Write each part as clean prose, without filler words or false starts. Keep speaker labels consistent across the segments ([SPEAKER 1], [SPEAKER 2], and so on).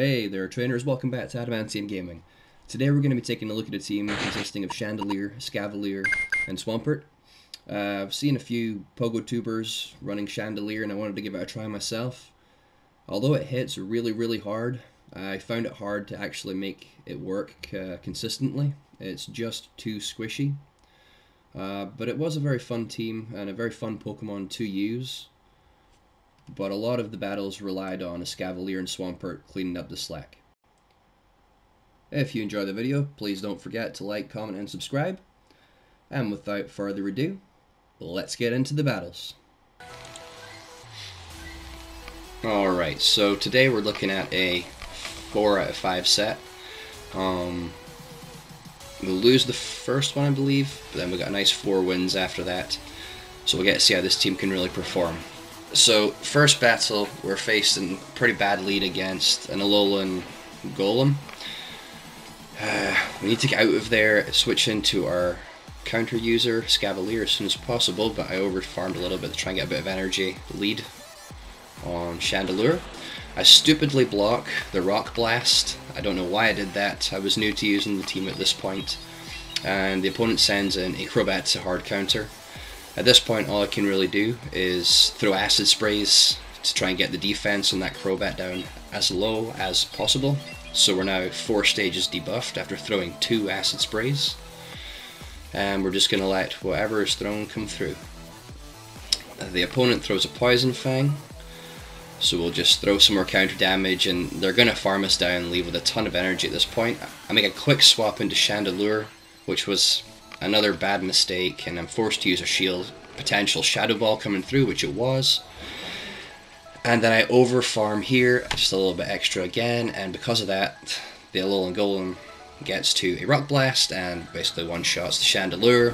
[SPEAKER 1] Hey there, trainers. Welcome back to AdamantianGaming. Today we're going to be taking a look at a team consisting of Chandelure, Scavalier, and Swampert. I've seen a few Pogo tubers running Chandelure, and I wanted to give it a try myself. Although it hits really hard, I found it hard to actually make it work consistently. It's just too squishy. But it was a very fun team and a very fun Pokemon to use. But a lot of the battles relied on a Scavalier and Swampert cleaning up the slack. If you enjoyed the video, please don't forget to like, comment, and subscribe. And without further ado, let's get into the battles. Alright, so today we're looking at a 4 out of 5 set. We'll lose the first one, I believe, but then we got a nice 4 wins after that. So we'll get to see how this team can really perform. So, first battle, we're facing a pretty bad lead against an Alolan Golem. We need to get out of there, switch into our counter user, Scavalier, as soon as possible, but I overfarmed a little bit to try and get a bit of energy lead on Chandelure. I stupidly block the Rock Blast. I don't know why I did that. I was new to using the team at this point, and the opponent sends in a Crobat to hard counter. At this point, all I can really do is throw acid sprays to try and get the defense on that Crobat down as low as possible. So we're now 4 stages debuffed after throwing 2 acid sprays. And we're just going to let whatever is thrown come through. The opponent throws a Poison Fang. So we'll just throw some more counter damage, and they're going to farm us down and leave with a ton of energy at this point. I make a quick swap into Chandelure, which was another bad mistake, and I'm forced to use a shield. Potential Shadow Ball coming through, which it was. And then I overfarm here, just a little bit extra again, and because of that, the Alolan Golem gets to a Rock Blast and basically one-shots the Chandelure.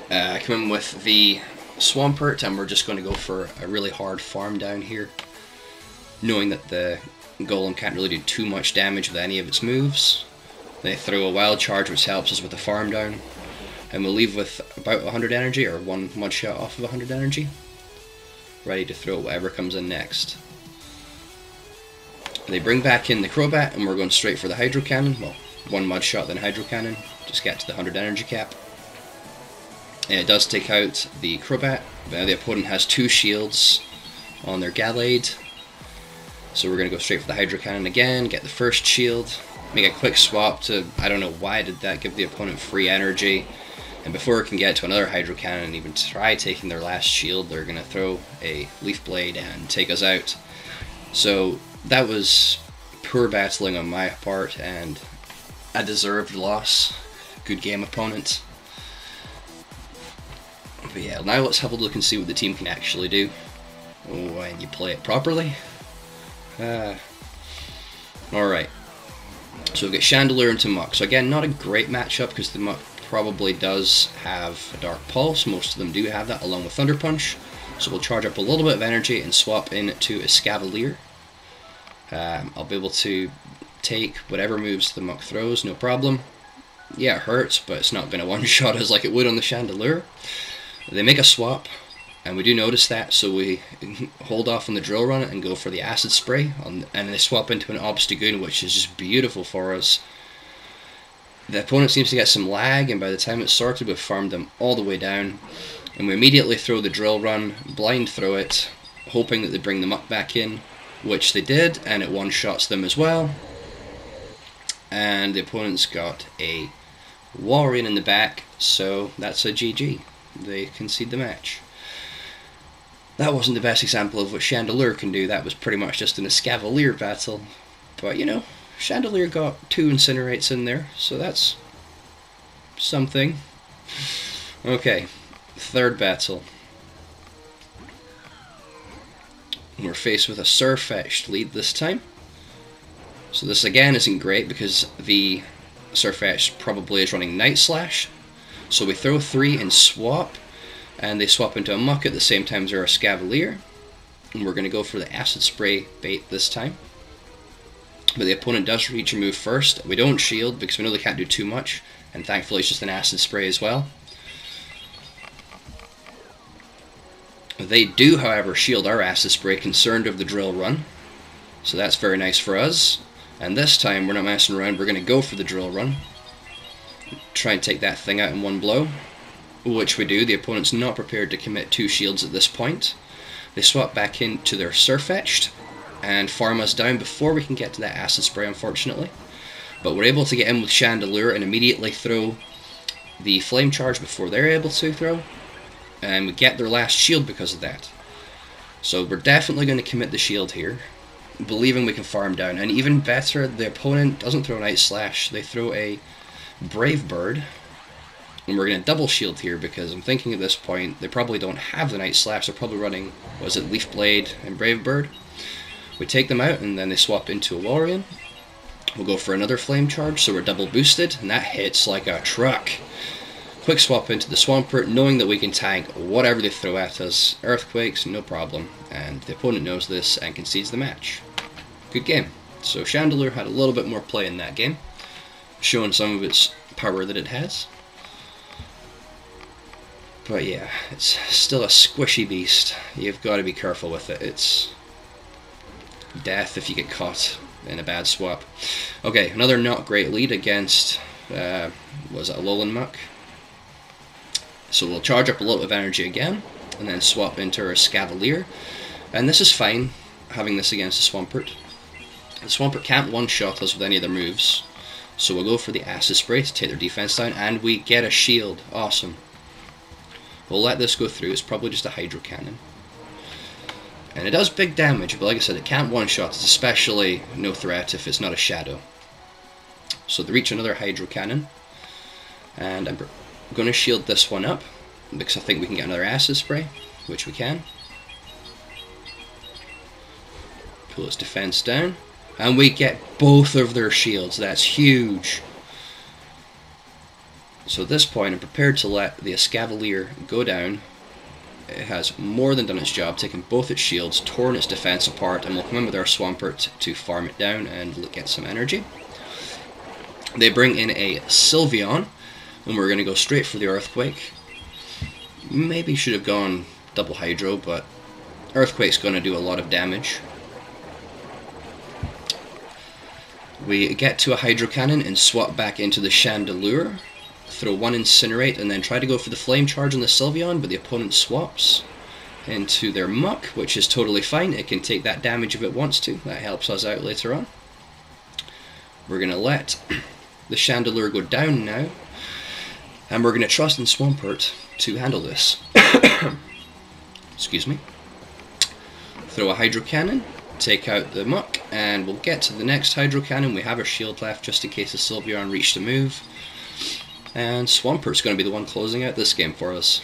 [SPEAKER 1] I come in with the Swampert, and we're just going to go for a really hard farm down here, knowing that the Golem can't really do too much damage with any of its moves. They throw a Wild Charge, which helps us with the farm down, and we'll leave with about 100 energy, or one shot off of 100 energy, ready to throw whatever comes in next. They bring back in the Crobat, and we're going straight for the Hydro Cannon. Well, one Mud Shot, then Hydro Cannon, just get to the 100 energy cap. And it does take out the Crobat. Now the opponent has 2 shields on their Gallade, so we're going to go straight for the Hydro Cannon again, get the first shield. Make a quick swap to, I don't know why I did that, give the opponent free energy, and before it can get to another Hydro Cannon and even try taking their last shield, they're going to throw a Leaf Blade and take us out. So that was poor battling on my part, and a deserved loss. Good game, opponent. But yeah, now let's have a look and see what the team can actually do when you play it properly. Alright. So we've got Chandelure into Muck. So again, not a great matchup because the Muck probably does have a Dark Pulse. Most of them do have that, along with Thunder Punch. So we'll charge up a little bit of energy and swap into a Scavalier. I'll be able to take whatever moves the Muck throws, no problem. Yeah, it hurts, but it's not going to one-shot us like it would on the Chandelure. They make a swap, and we do notice that, so we hold off on the Drill Run and go for the Acid Spray, and they swap into an Obstagoon, which is just beautiful for us. The opponent seems to get some lag, and by the time it's sorted, we've farmed them all the way down, and we immediately throw the Drill Run, blind throw it, hoping that they bring them up back in, which they did, and it one-shots them as well. And the opponent's got a Walrein in the back, so that's a GG. They concede the match. That wasn't the best example of what Chandelure can do. That was pretty much just in a Scavalier battle. But, you know, Chandelure got 2 Incinerates in there, so that's something. Okay, third battle. We're faced with a Surfetched lead this time. So this again isn't great because the Surfetched probably is running Night Slash. So we throw 3 and swap, and they swap into a Muck at the same time as our Scavalier. And we're going to go for the Acid Spray bait this time. But the opponent does reach a move first. We don't shield because we know they can't do too much, and thankfully it's just an Acid Spray as well. They do, however, shield our Acid Spray, concerned of the Drill Run. So that's very nice for us. And this time we're not messing around, we're going to go for the drill run. Try and take that thing out in one blow. Which we do. The opponent's not prepared to commit 2 shields at this point. They swap back into their Surfetched and farm us down before we can get to that acid spray, unfortunately. But we're able to get in with Chandelure and immediately throw the flame charge before they're able to throw. And we get their last shield because of that. So we're definitely going to commit the shield here, believing we can farm down. And even better, the opponent doesn't throw Night Slash, they throw a Brave Bird. And we're going to double shield here because I'm thinking at this point they probably don't have the Night Slash, they're probably running, was it Leaf Blade and Brave Bird? We take them out and then they swap into a Lorian. We'll go for another Flame Charge, so we're double boosted, and that hits like a truck. Quick swap into the Swampert, knowing that we can tank whatever they throw at us. Earthquakes, no problem. And the opponent knows this and concedes the match. Good game. So Chandelure had a little bit more play in that game, showing some of its power that it has. But yeah, it's still a squishy beast. You've got to be careful with it. It's death if you get caught in a bad swap. Okay, another not great lead against, was it a Alolan Muck? So we'll charge up a lot of energy again, and then swap into our Scavalier. And this is fine, having this against the Swampert. The Swampert can't one-shot us with any of their moves, so we'll go for the Acid Spray to take their defense down, and we get a shield. Awesome. We'll let this go through, it's probably just a Hydro Cannon. And it does big damage, but like I said, it can't one-shot, it's especially no threat if it's not a Shadow. So they reach another Hydro Cannon, and I'm going to shield this one up, because I think we can get another Acid Spray, which we can. Pull its defense down, and we get both of their shields. That's huge. So at this point, I'm prepared to let the Escavalier go down. It has more than done its job, taken both its shields, torn its defense apart, and we'll come in with our Swampert to farm it down and get some energy. They bring in a Sylveon, and we're going to go straight for the Earthquake. Maybe should have gone double Hydro, but Earthquake's going to do a lot of damage. We get to a Hydro Cannon and swap back into the Chandelure. Throw one Incinerate and then try to go for the Flame Charge on the Sylveon, but the opponent swaps into their Muck, which is totally fine. It can take that damage if it wants to. That helps us out later on. We're going to let the Chandelure go down now, and we're going to trust in Swampert to handle this. Excuse me. Throw a Hydro Cannon, take out the Muck, and we'll get to the next Hydro Cannon. We have our shield left just in case the Sylveon reached the move. And Swampert's going to be the one closing out this game for us.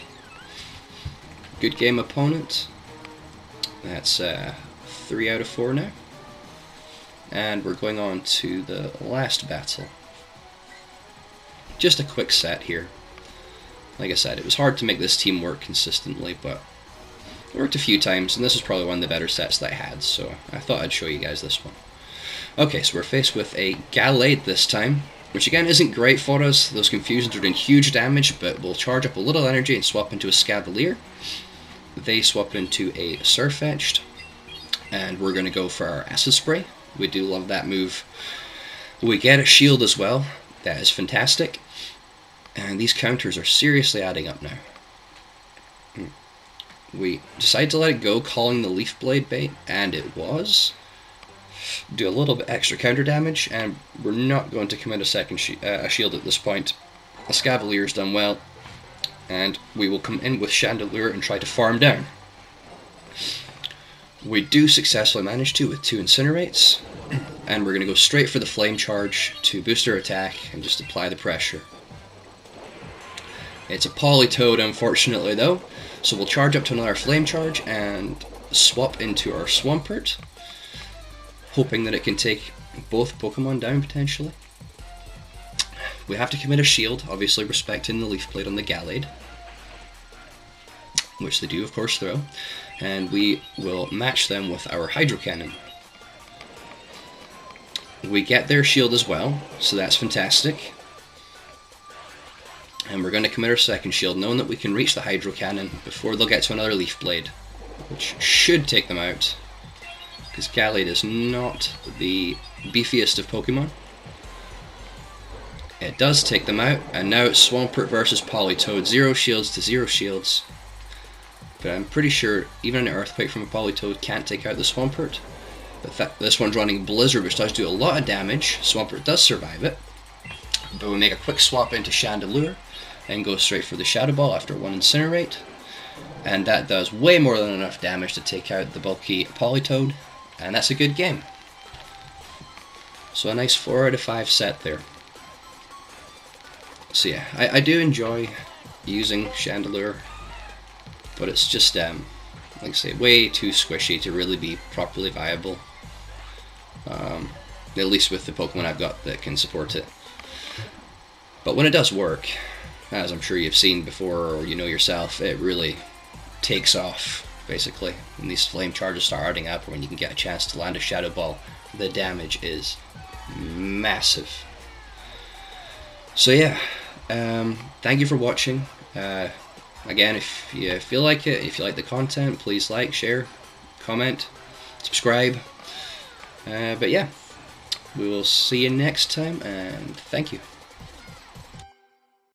[SPEAKER 1] Good game, opponent. That's 3 out of 4 now. And we're going on to the last battle. Just a quick set here. Like I said, it was hard to make this team work consistently, but it worked a few times, and this was probably one of the better sets that I had, so I thought I'd show you guys this one. Okay, so we're faced with a Gallade this time, which again isn't great for us. Those Confusions are doing huge damage, but we'll charge up a little energy and swap into a Scavalier. They swap into a Surfetched, and we're going to go for our Acid Spray. We do love that move. We get a shield as well. That is fantastic. And these counters are seriously adding up now. We decide to let it go, calling the Leaf Blade bait, and it was. Do a little bit extra counter damage, and we're not going to commit a second shield at this point. A Scavalier's done well, and we will come in with Chandelure and try to farm down. We do successfully manage to with 2 Incinerates, and we're going to go straight for the Flame Charge to boost our attack and just apply the pressure. It's a Politoed, unfortunately, though, so we'll charge up to another Flame Charge and swap into our Swampert, hoping that it can take both Pokemon down, potentially. We have to commit a shield, obviously respecting the Leaf Blade on the Gallade, which they do, of course, throw, and we will match them with our Hydro Cannon. We get their shield as well, so that's fantastic. And we're going to commit our second shield, knowing that we can reach the Hydro Cannon before they'll get to another Leaf Blade, which should take them out, because Gallade is not the beefiest of Pokemon. It does take them out, and now it's Swampert versus Politoed. 0 shields to 0 shields. But I'm pretty sure even an Earthquake from a Politoed can't take out the Swampert. But this one's running Blizzard, which does do a lot of damage. Swampert does survive it. But we make a quick swap into Chandelure and go straight for the Shadow Ball after 1 Incinerate. And that does way more than enough damage to take out the bulky Politoed. And that's a good game. So a nice 4 out of 5 set there. So yeah, I do enjoy using Chandelure, but it's just, like I say, way too squishy to really be properly viable. At least with the Pokemon I've got that can support it. But when it does work, as I'm sure you've seen before or you know yourself, it really takes off, basically. When these flame charges start adding up, or when you can get a chance to land a Shadow Ball, the damage is massive. So yeah, thank you for watching. Again, if you feel like it, if you like the content, please like, share, comment, subscribe. But yeah, we will see you next time, and thank you.